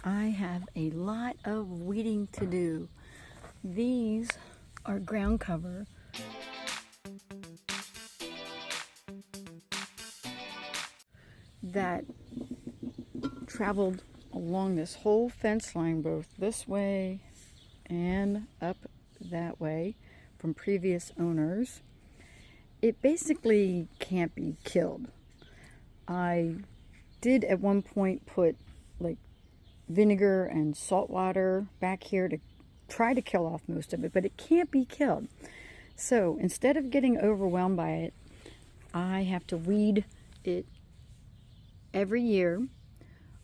I have a lot of weeding to do. These are ground cover. That traveled along this whole fence line, both this way and up that way from previous owners. It basically can't be killed. I did at one point put like vinegar and salt water back here to try to kill off most of it, but it can't be killed. So instead of getting overwhelmed by it, I have to weed it every year.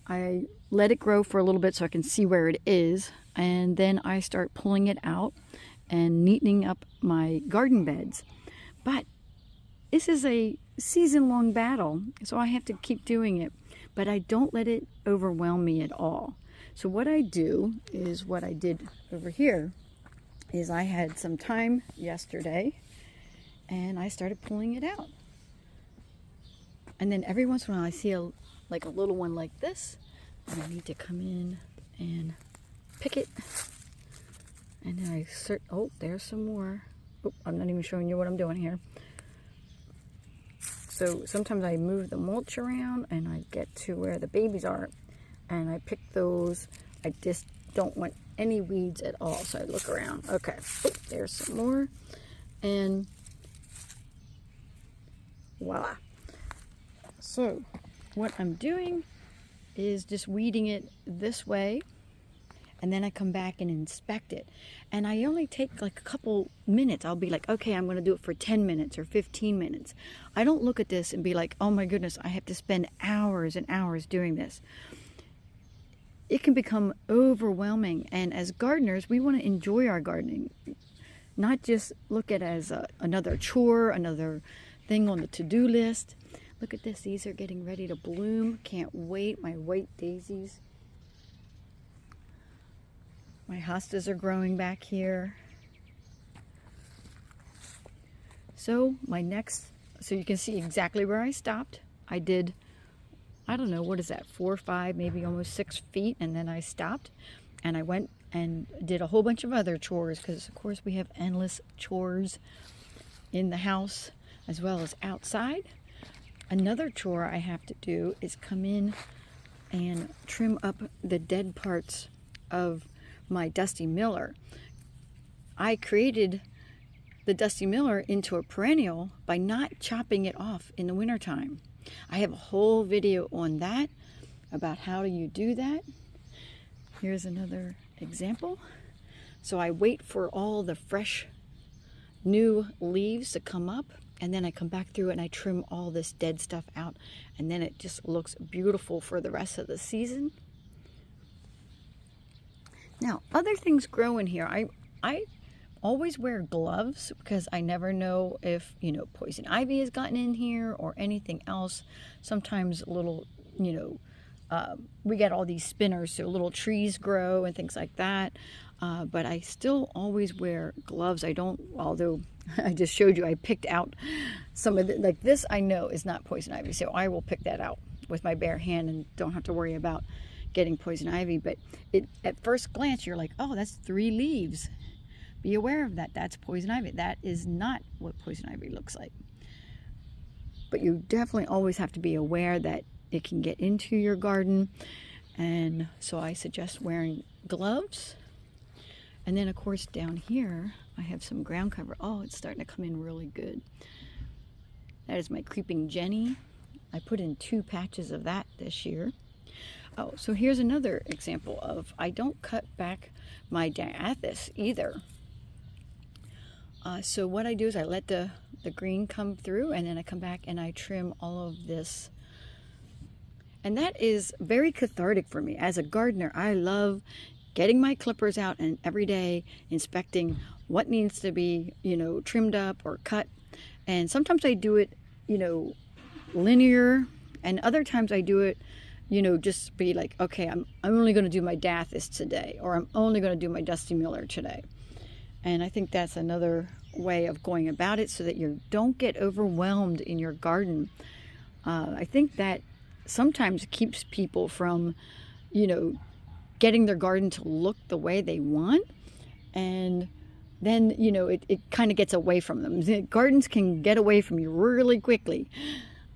I let it grow for a little bit so I can see where it is, and then I start pulling it out and neatening up my garden beds. But this is a season-long battle, so I have to keep doing it, but I don't let it overwhelm me at all. So what I do is what I did over here is I had some time yesterday and I started pulling it out. And then every once in a while I see a little one like this, and I need to come in and pick it. And then oh, there's some more. Oh, I'm not even showing you what I'm doing here. So sometimes I move the mulch around and I get to where the babies are and I pick those. I just don't want any weeds at all, so I look around. Okay, oh, there's some more. And voila. So what I'm doing is just weeding it this way, and then I come back and inspect it. And I only take like a couple minutes. I'll be like, okay, I'm going to do it for 10 minutes or 15 minutes. I don't look at this and be like, oh my goodness, I have to spend hours and hours doing this. It can become overwhelming. And as gardeners, we want to enjoy our gardening, not just look at it as another chore, another thing on the to-do list. Look at this. These are getting ready to bloom. Can't wait. My white daisies. My hostas are growing back here. So so you can see exactly where I stopped. I did, I don't know, what is that, 4 or 5, maybe almost 6 feet, and then I stopped and I went and did a whole bunch of other chores, because of course we have endless chores in the house as well as outside. Another chore I have to do is come in and trim up the dead parts of my Dusty Miller. I created the Dusty Miller into a perennial by not chopping it off in the wintertime. I have a whole video on that, about how do you do that. Here's another example. So I wait for all the fresh new leaves to come up, and then I come back through and I trim all this dead stuff out, and then it just looks beautiful for the rest of the season. Now, other things grow in here. I always wear gloves because I never know if, poison ivy has gotten in here or anything else. Sometimes little, we get all these spinners, so little trees grow and things like that. But I still always wear gloves. I don't, although I just showed you, I picked out some of like this I know is not poison ivy, so I will pick that out with my bare hand and don't have to worry about getting poison ivy. But at first glance you're like, oh, that's 3 leaves. Be aware of that. That's poison ivy. That is not what poison ivy looks like. But you definitely always have to be aware that it can get into your garden, and so I suggest wearing gloves. And then of course down here I have some ground cover. Oh, it's starting to come in really good. That is my creeping Jenny. I put in 2 patches of that this year. Oh, so here's another example of, I don't cut back my diathis either. So what I do is I let the green come through, and then I come back and I trim all of this. And that is very cathartic for me. As a gardener, I love getting my clippers out and every day inspecting what needs to be, trimmed up or cut. And sometimes I do it, linear, and other times I do it, just be like, okay, I'm only going to do my diathis today, or I'm only going to do my Dusty Miller today. And I think that's another way of going about it, so that you don't get overwhelmed in your garden. I think that sometimes keeps people from, getting their garden to look the way they want. And then, you know, it kind of gets away from them. Gardens can get away from you really quickly.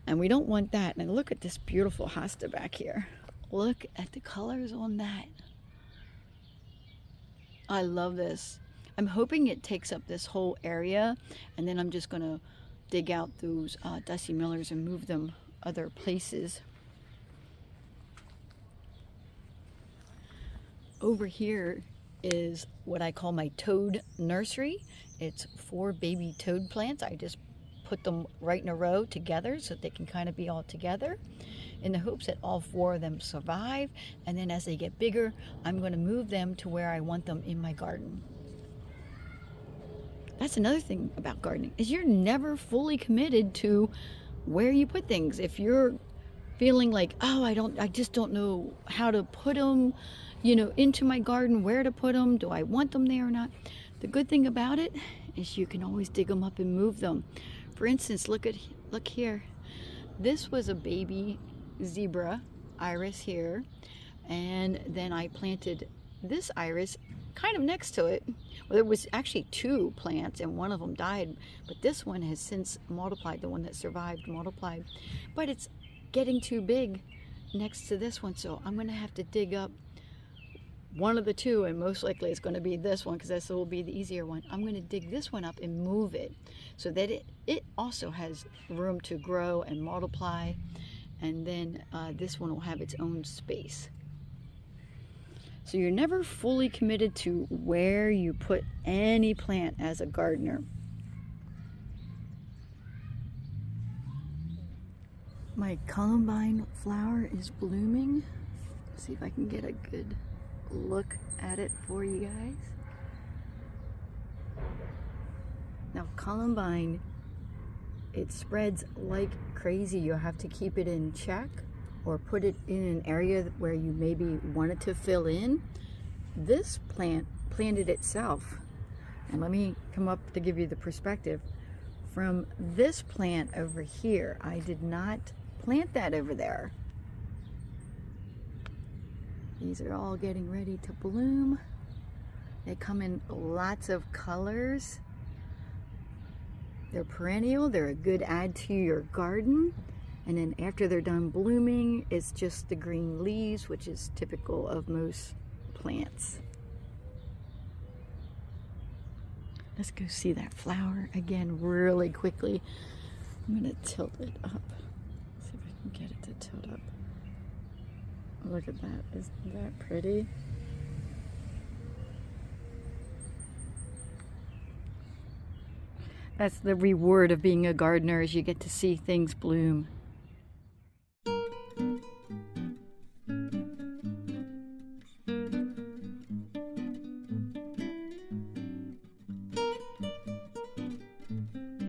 And we don't want that. And look at this beautiful hosta back here. Look at the colors on that. I love this. I'm hoping it takes up this whole area, and then I'm just going to dig out those Dusty Millers and move them other places. Over here is what I call my toad nursery. It's 4 baby toad plants. I just put them right in a row together so that they can kind of be all together, in the hopes that all 4 of them survive. And then as they get bigger, I'm going to move them to where I want them in my garden. That's another thing about gardening, is you're never fully committed to where you put things. If you're feeling like, oh, I just don't know how to put them, you know, into my garden, where to put them, do I want them there or not? The good thing about it is you can always dig them up and move them. For instance, look here. This was a baby zebra iris here, and then I planted this iris kind of next to it. Well, there was actually 2 plants and one of them died, but this one has since multiplied. The one that survived multiplied, but it's getting too big next to this one, so I'm going to have to dig up one of the 2, and most likely it's going to be this one because this will be the easier one. I'm going to dig this one up and move it so that it also has room to grow and multiply, and then this one will have its own space. So you're never fully committed to where you put any plant as a gardener. My columbine flower is blooming. Let's see if I can get a good look at it for you guys. Now columbine, it spreads like crazy. You'll have to keep it in check or put it in an area where you maybe wanted to fill in. This plant planted itself, and let me come up to give you the perspective. From this plant over here, I did not plant that over there. These are all getting ready to bloom. They come in lots of colors. They're perennial. They're a good add to your garden. And then after they're done blooming, it's just the green leaves, which is typical of most plants. Let's go see that flower again really quickly. I'm going to tilt it up. See if I can get it to tilt up. Look at that. Isn't that pretty? That's the reward of being a gardener, is you get to see things bloom.